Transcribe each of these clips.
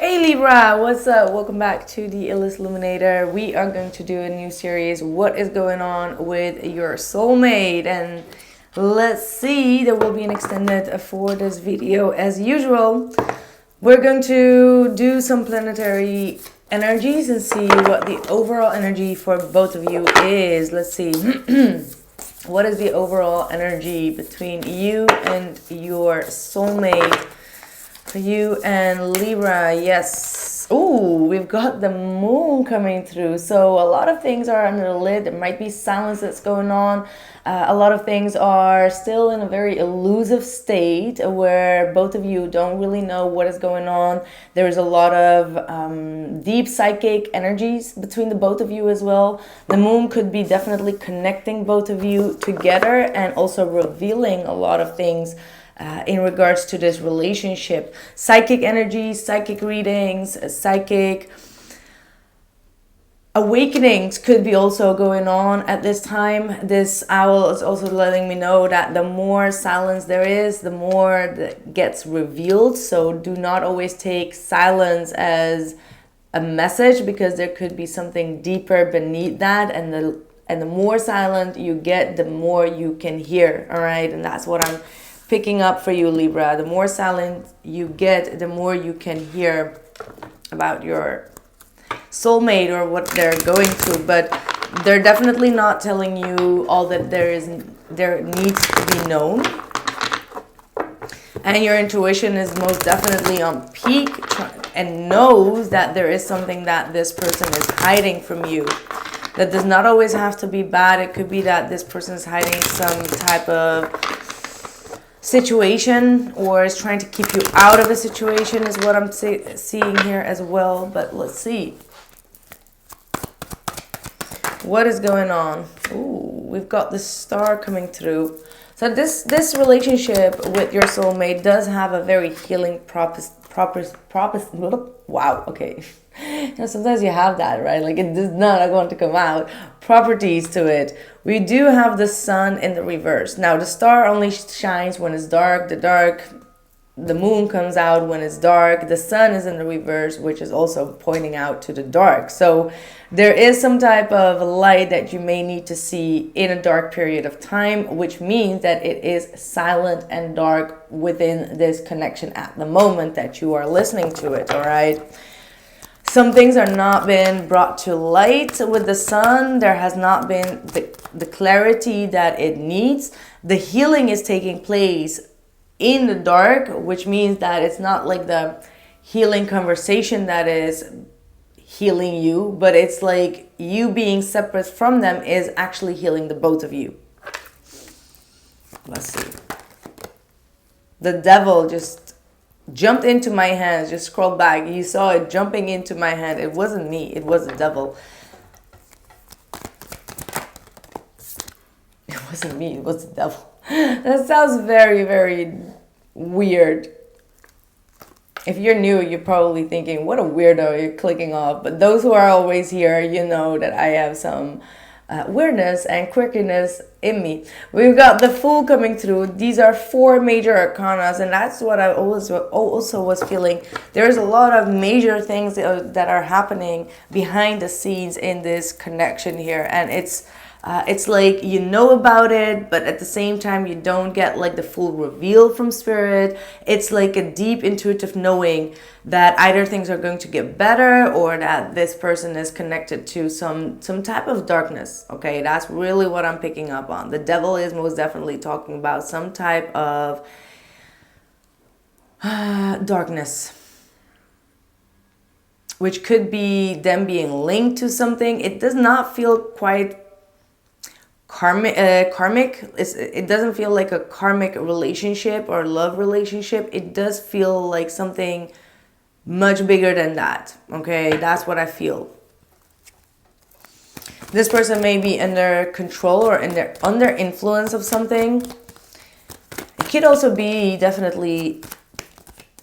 Hey Libra, what's up? Welcome back to the Illest Illuminator. We are going to do a new series, what is going on with your soulmate? And let's see, there will be an extended for this video as usual. We're going to do some planetary energies and see what the overall energy for both of you is. Let's see. What is the overall energy between you and your soulmate? For you and Libra, yes. Ooh, we've got the moon coming through. So a lot of things are under the lid. There might be silence that's going on. A lot of things are still in a very elusive state where both of you don't really know what is going on. There's a lot of deep psychic energies between the both of you as well. The moon could be definitely connecting both of you together and also revealing a lot of things in regards to this relationship. Psychic energies, psychic readings, psychic awakenings could be also going on at this time. This owl is also letting me know that the more silence there is, the more that gets revealed. So do not always take silence as a message, because there could be something deeper beneath that, and the more silent you get, the more you can hear. All right, and that's what I'm picking up for you, Libra. The more silent you get, the more you can hear about your soulmate or what they're going through. But they're definitely not telling you all that there needs to be known. And your intuition is most definitely on peak and knows that there is something that this person is hiding from you. That does not always have to be bad. It could be that this person is hiding some type of situation or is trying to keep you out of a situation, is what I'm seeing here as well. But let's see what is going on. Ooh, we've got the star coming through. So this relationship with your soulmate does have a very healing wow, okay. You know, sometimes you have that, right? Like, it does not want to come out. Properties to it. We do have the sun in the reverse. Now, the star only shines when it's dark. The moon comes out when it's dark. The sun is in the reverse, which is also pointing out to the dark. So there is some type of light that you may need to see in a dark period of time, which means that it is silent and dark within this connection at the moment that you are listening to it, all right? Some things are not been brought to light with the sun. There has not been the clarity that it needs. The healing is taking place in the dark, which means that it's not like the healing conversation that is healing you, but it's like you being separate from them is actually healing the both of you. Let's see. The devil just jumped into my hands. Just scroll back. You saw it jumping into my hand. It wasn't me. It was the devil. It wasn't me. It was the devil. That sounds very, very weird. If you're new, you're probably thinking, what a weirdo, you're clicking off. But those who are always here, you know that I have some weirdness and quirkiness in me. We've got the Fool coming through. These are 4 major arcanas, and that's what I also was feeling. There's a lot of major things that are happening behind the scenes in this connection here, and it's like you know about it, but at the same time you don't get like the full reveal from spirit. It's like a deep intuitive knowing that either things are going to get better or that this person is connected to some type of darkness. Okay, that's really what I'm picking up on. The devil is most definitely talking about some type of darkness, which could be them being linked to something. It does not feel quite karmic. It doesn't feel like a karmic relationship or love relationship. It does feel like something much bigger than that. Okay, that's what I feel. This person may be under control or under influence of something. It could also be definitely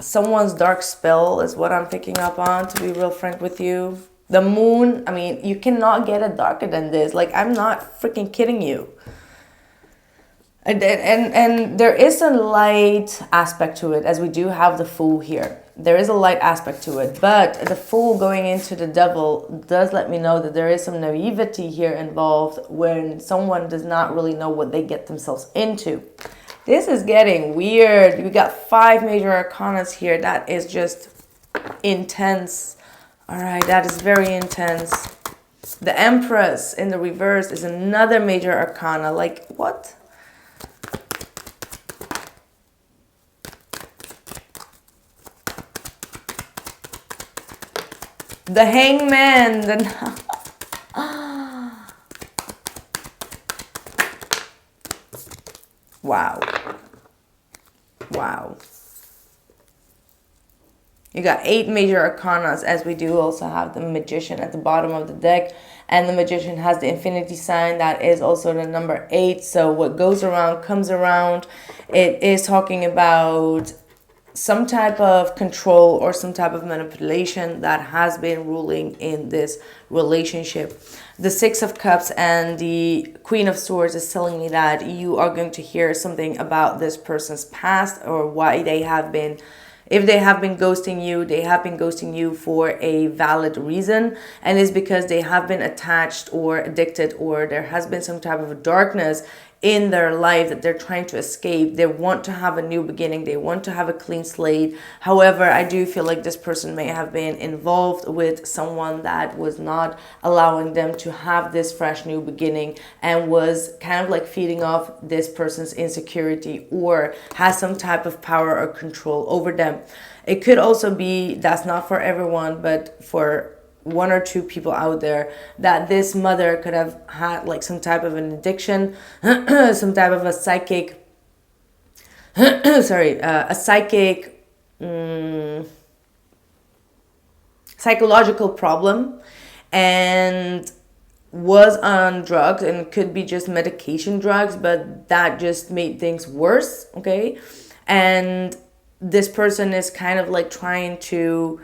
someone's dark spell is what I'm picking up on, to be real frank with you. The moon, I mean, you cannot get it darker than this. Like, I'm not freaking kidding you. And there is a light aspect to it, as we do have the Fool here. There is a light aspect to it, but the Fool going into the Devil does let me know that there is some naivety here involved when someone does not really know what they get themselves into. This is getting weird. We got 5 major arcanas here. That is just intense. All right, that is very intense. The Empress in the reverse is another major arcana. Like, what? The Hangman. Wow. Wow. You got 8 major arcanas, as we do also have the Magician at the bottom of the deck. And the Magician has the infinity sign. That is also the number 8. So what goes around comes around. It is talking about some type of control or some type of manipulation that has been ruling in this relationship. The 6 of Cups and the Queen of Swords is telling me that you are going to hear something about this person's past, or why they have been, if they have been ghosting you, they have been ghosting you for a valid reason. And it's because they have been attached or addicted, or there has been some type of darkness in their life that they're trying to escape. They want to have a new beginning. They want to have a clean slate. However, I do feel like this person may have been involved with someone that was not allowing them to have this fresh new beginning, and was kind of like feeding off this person's insecurity, or has some type of power or control over them. It could also be, that's not for everyone, but for 1 or 2 people out there, that this mother could have had like some type of an addiction, some type of a psychic, a psychic, psychological problem, and was on drugs, and it could be just medication drugs, but that just made things worse. Okay. And this person is kind of like trying to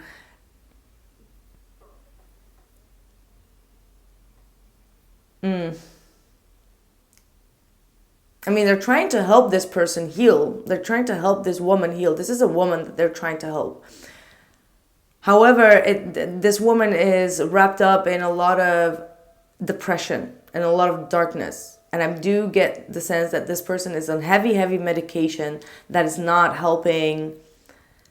I mean, they're trying to help this person heal. They're trying to help this woman heal. This is a woman that they're trying to help. However, this woman is wrapped up in a lot of depression and a lot of darkness. And I do get the sense that this person is on heavy, heavy medication that is not helping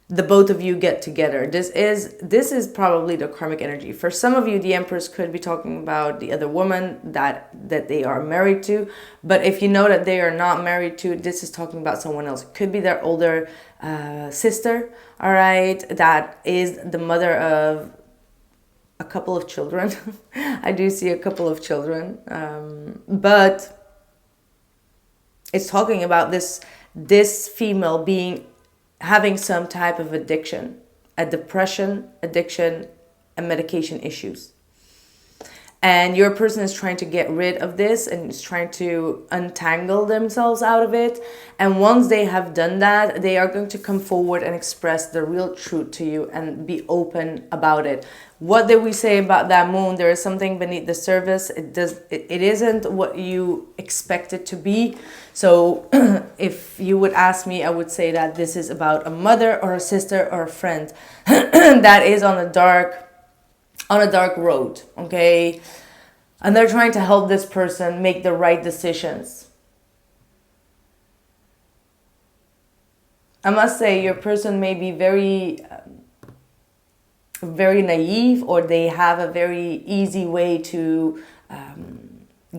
the both of you get together. This is probably the karmic energy. For some of you, the Empress could be talking about the other woman that they are married to. But if you know that they are not married to, this is talking about someone else. It could be their older sister, all right, that is the mother of a couple of children. I do see a couple of children. But it's talking about this female having some type of addiction, a depression, addiction, and medication issues. And your person is trying to get rid of this and is trying to untangle themselves out of it. And once they have done that, they are going to come forward and express the real truth to you and be open about it. What did we say about that moon? There is something beneath the surface. It isn't what you expect it to be. So if you would ask me, I would say that this is about a mother or a sister or a friend that is on a dark road, okay? And they're trying to help this person make the right decisions. I must say, your person may be very naive, or they have a very easy way to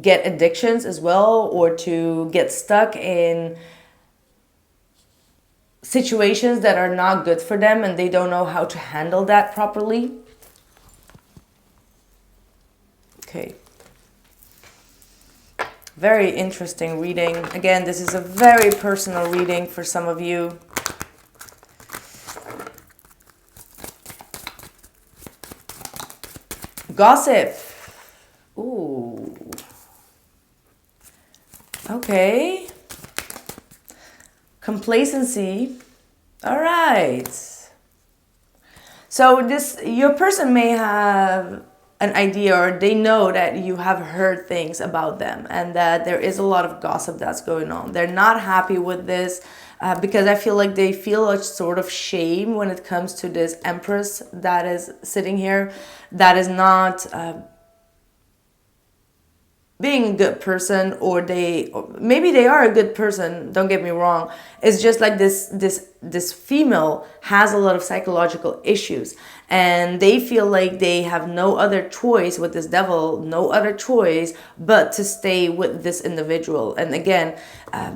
get addictions as well, or to get stuck in situations that are not good for them, and they don't know how to handle that properly. Okay. Very interesting reading. Again, this is a very personal reading for some of you. Gossip. Ooh. Okay. Complacency. All right. So your person may have an idea, or they know that you have heard things about them and that there is a lot of gossip that's going on. They're not happy with this because I feel like they feel a sort of shame when it comes to this Empress that is sitting here, that is not being a good person, or maybe they are a good person, don't get me wrong. It's just like this female has a lot of psychological issues, and they feel like they have no other choice with this devil, no other choice but to stay with this individual. And again,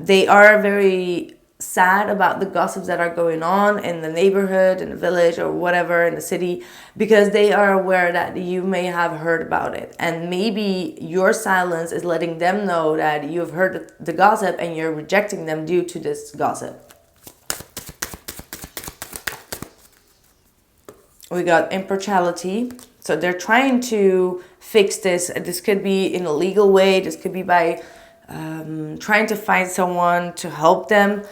they are very sad about the gossips that are going on in the neighborhood, in the village, or whatever, in the city, because they are aware that you may have heard about it, and maybe your silence is letting them know that you've heard the gossip and you're rejecting them due to this gossip. We got impartiality, so they're trying to fix this. This could be in a legal way, this could be by trying to find someone to help them.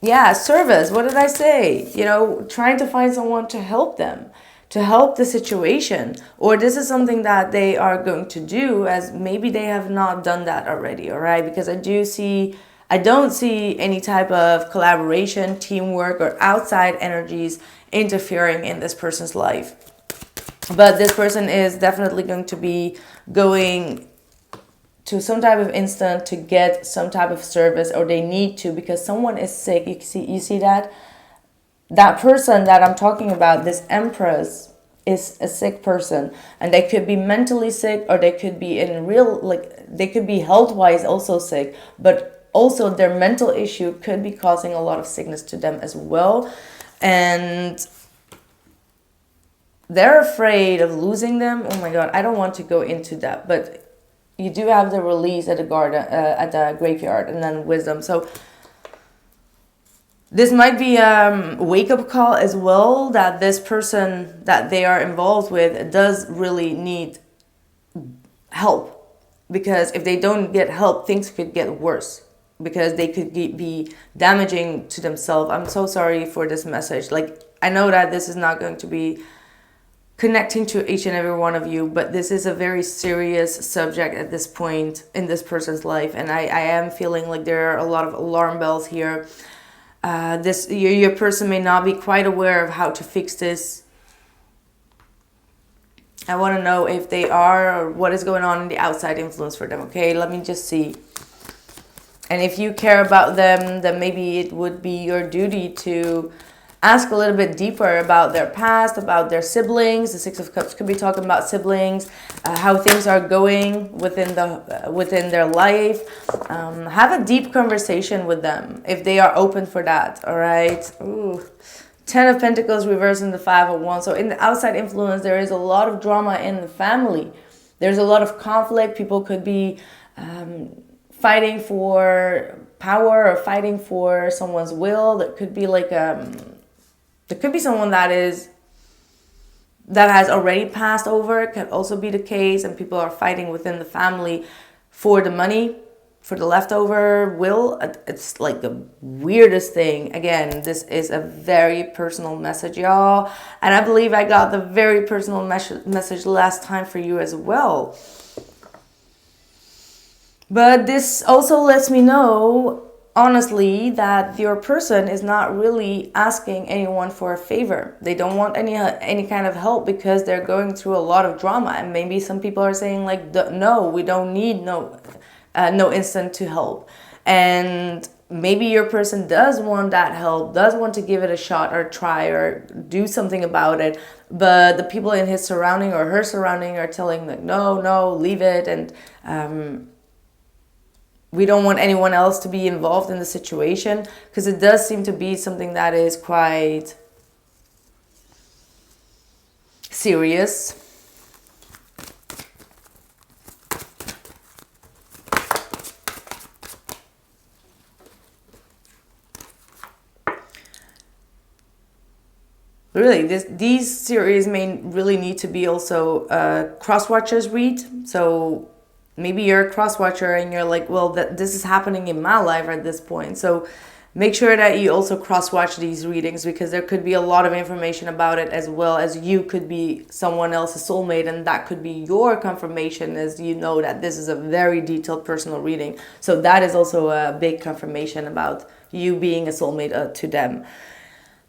Yeah, service. What did I say? You know, trying to find someone to help them, to help the situation. Or this is something that they are going to do, as maybe they have not done that already, all right? Because I don't see any type of collaboration, teamwork, or outside energies interfering in this person's life. But this person is definitely going to be going to some type of instant to get some type of service, or they need to, because someone is sick. You see that person that I'm talking about, this Empress, is a sick person, and they could be mentally sick, or they could be in real, like, they could be health-wise also sick, but also their mental issue could be causing a lot of sickness to them as well. And they're afraid of losing them. Oh my God, I don't want to go into that, but you do have the release at the garden, at the graveyard, and then wisdom. So this might be a wake-up call as well, that this person that they are involved with does really need help, because if they don't get help, things could get worse, because they could be damaging to themselves. I'm so sorry for this message. Like, I know that this is not going to be connecting to each and every one of you, but this is a very serious subject at this point in this person's life, and I am feeling like there are a lot of alarm bells here. Your person may not be quite aware of how to fix this. I want to know if they are, or what is going on in the outside influence for them. Okay, let me just see. And if you care about them, then maybe it would be your duty to ask a little bit deeper about their past, about their siblings. The Six of Cups could be talking about siblings, how things are going within their life. Have a deep conversation with them if they are open for that. All right. Ooh. 10 of Pentacles reversed in the 5 of Wands. So in the outside influence, there is a lot of drama in the family. There's a lot of conflict. People could be fighting for power, or fighting for someone's will. That could be like there could be someone that has already passed over. It could also be the case, and people are fighting within the family for the money, for the leftover will. It's like the weirdest thing. Again, this is a very personal message, y'all, and I believe I got the very personal message last time for you as well. But this also lets me know, honestly, that your person is not really asking anyone for a favor. They don't want any kind of help, because they're going through a lot of drama. And maybe some people are saying like, no, we don't need no instant to help. And maybe your person does want that help, does want to give it a shot, or try, or do something about it. But the people in his surrounding or her surrounding are telling like, no, leave it. And we don't want anyone else to be involved in the situation, because it does seem to be something that is quite serious. Really, these series may really need to be also cross-watchers read. So maybe you're a cross-watcher and you're like, well, this is happening in my life at this point. So Make sure that you also cross-watch these readings, because there could be a lot of information about it, as well as you could be someone else's soulmate, and that could be your confirmation, as you know that this is a very detailed personal reading. So that is also a big confirmation about you being a soulmate to them.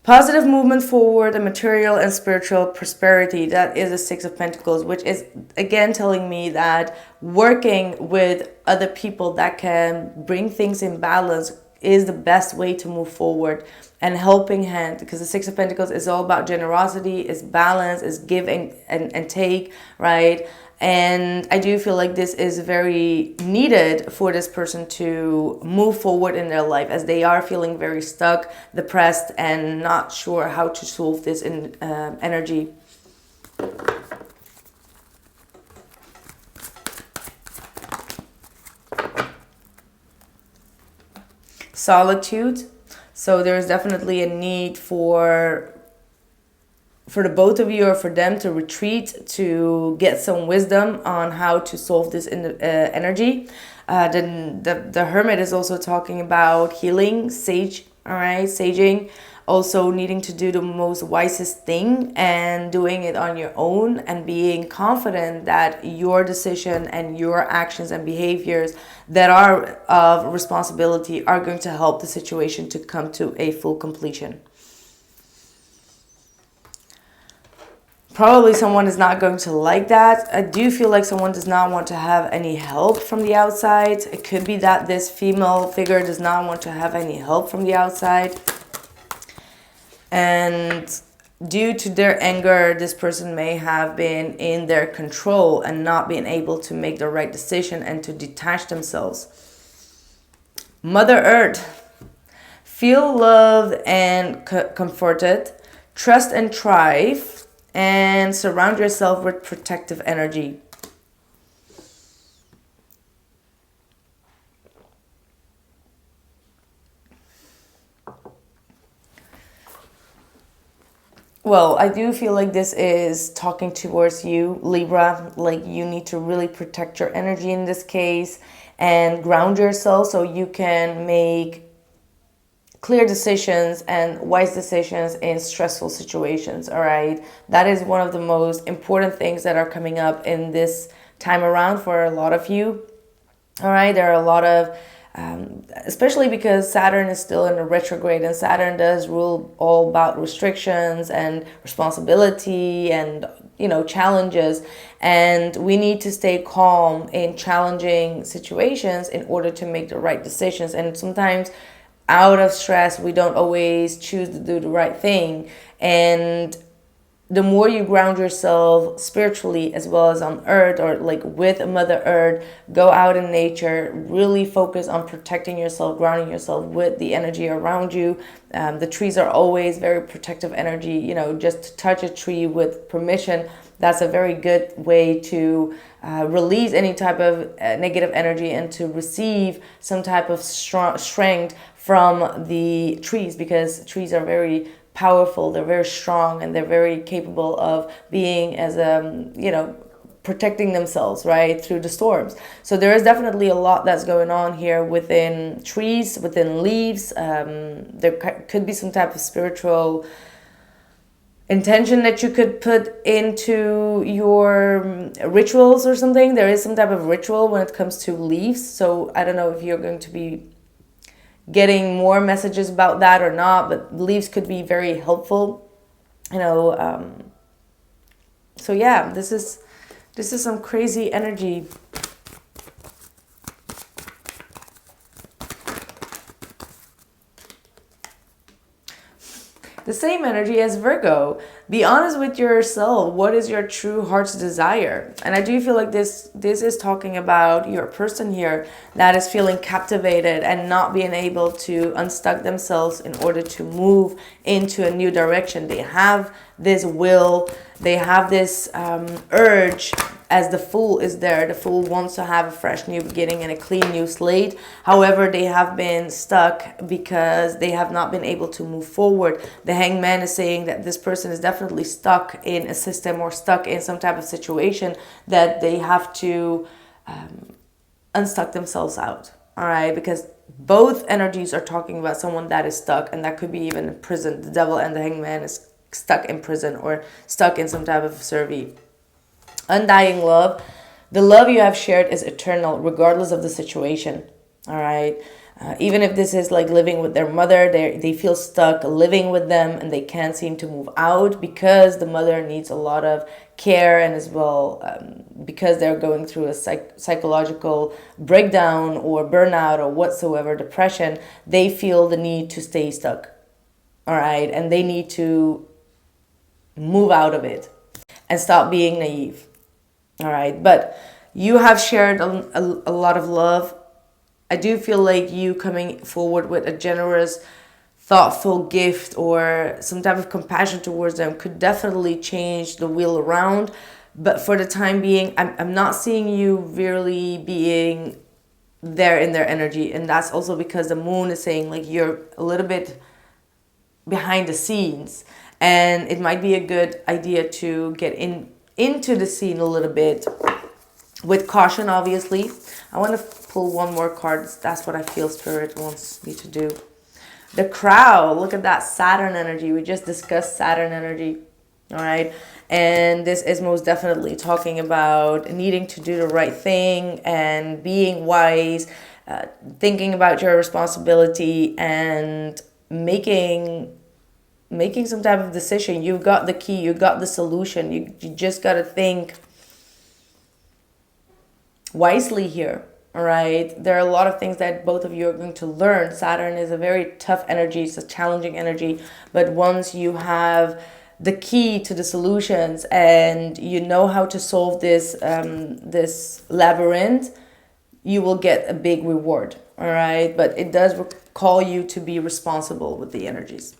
Positive movement forward and material and spiritual prosperity. That is a Six of Pentacles, which is again telling me that working with other people that can bring things in balance is the best way to move forward. And helping hand, because the Six of Pentacles is all about generosity, is balance, is give and take, right? And I do feel like this is very needed for this person to move forward in their life, as they are feeling very stuck, depressed, and not sure how to solve this in energy. Solitude. So there's definitely a need for the both of you, or for them, to retreat, to get some wisdom on how to solve this in energy. Then the Hermit is also talking about healing, sage, all right, saging, also needing to do the most wisest thing and doing it on your own, and being confident that your decision and your actions and behaviors that are of responsibility are going to help the situation to come to a full completion. Probably someone is not going to like that. I do feel like someone does not want to have any help from the outside. It could be that this female figure does not want to have any help from the outside. And due to their anger, this person may have been in their control and not being able to make the right decision and to detach themselves. Mother Earth. Feel loved and comforted. Trust and thrive. And surround yourself with protective energy. Well, I do feel like this is talking towards you, Libra. Like, you need to really protect your energy in this case and ground yourself so you can make clear decisions and wise decisions in stressful situations, all right? That is one of the most important things that are coming up in this time around for a lot of you, all right? There are a lot of, especially because Saturn is still in a retrograde, and Saturn does rule all about restrictions and responsibility and, you know, challenges. And we need to stay calm in challenging situations in order to make the right decisions. And sometimes out of stress, we don't always choose to do the right thing. And the more you ground yourself spiritually as well as on earth, or like with Mother Earth, go out in nature, really focus on protecting yourself, grounding yourself with the energy around you. The trees are always very protective energy. You know, just to touch a tree with permission, that's a very good way to release any type of negative energy and to receive some type of strength from the trees, because trees are very powerful, they're very strong, and they're very capable of being as you know, protecting themselves, right, through the storms. So there is definitely a lot that's going on here within trees, within leaves. There could be some type of spiritual intention that you could put into your rituals or something. There is some type of ritual when it comes to leaves. So I don't know if you're going to be getting more messages about that or not, but leaves could be very helpful, you know. So yeah, this is some crazy energy. The same energy as Virgo. Be honest with yourself. What is your true heart's desire? And I do feel like this is talking about your person here that is feeling captivated and not being able to unstuck themselves in order to move into a new direction. They have this will, they have this urge, as the Fool is there. The Fool wants to have a fresh new beginning and a clean new slate. However, they have been stuck because they have not been able to move forward. The Hangman is saying that this person is definitely stuck in a system or stuck in some type of situation that they have to unstuck themselves out. All right, because both energies are talking about someone that is stuck, and that could be even in prison. The devil and the hangman is stuck in prison or stuck in some type of survey. Undying love. The love you have shared is eternal, regardless of the situation. All right. Even if this is like living with their mother, they feel stuck living with them and they can't seem to move out because the mother needs a lot of care, and as well because they're going through a psychological breakdown or burnout or whatsoever, depression, they feel the need to stay stuck. All right. And they need to move out of it and stop being naive. All right. But you have shared a lot of love. I do feel like you coming forward with a generous, thoughtful gift or some type of compassion towards them could definitely change the wheel around. But for the time being, I'm not seeing you really being there in their energy. And that's also because the moon is saying like you're a little bit behind the scenes. And it might be a good idea to get into the scene a little bit with caution, obviously. I want to pull one more card. That's what I feel Spirit wants me to do. The Crowd. Look at that Saturn energy. We just discussed Saturn energy. All right. And this is most definitely talking about needing to do the right thing and being wise, thinking about your responsibility and making some type of decision. You've got the key. You got the solution. You just got to think wisely here. All right. There are a lot of things that both of you are going to learn. Saturn is a very tough energy. It's a challenging energy. But once you have the key to the solutions and you know how to solve this this labyrinth, you will get a big reward. All right. But it does call you to be responsible with the energies.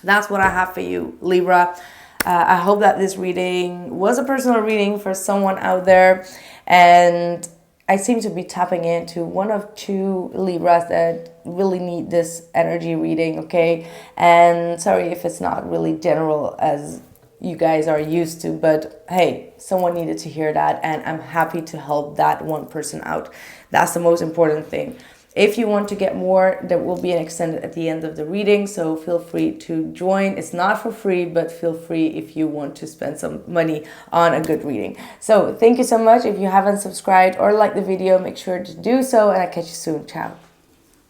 That's what I have for you, Libra. I hope that this reading was a personal reading for someone out there. And I seem to be tapping into one of two Libras that really need this energy reading, okay? And sorry if it's not really general as you guys are used to, but hey, someone needed to hear that, and I'm happy to help that one person out. That's the most important thing. If you want to get more, there will be an extended at the end of the reading, so feel free to join. It's not for free, but feel free if you want to spend some money on a good reading. So thank you so much. If you haven't subscribed or liked the video, make sure to do so, and I'll catch you soon. Ciao.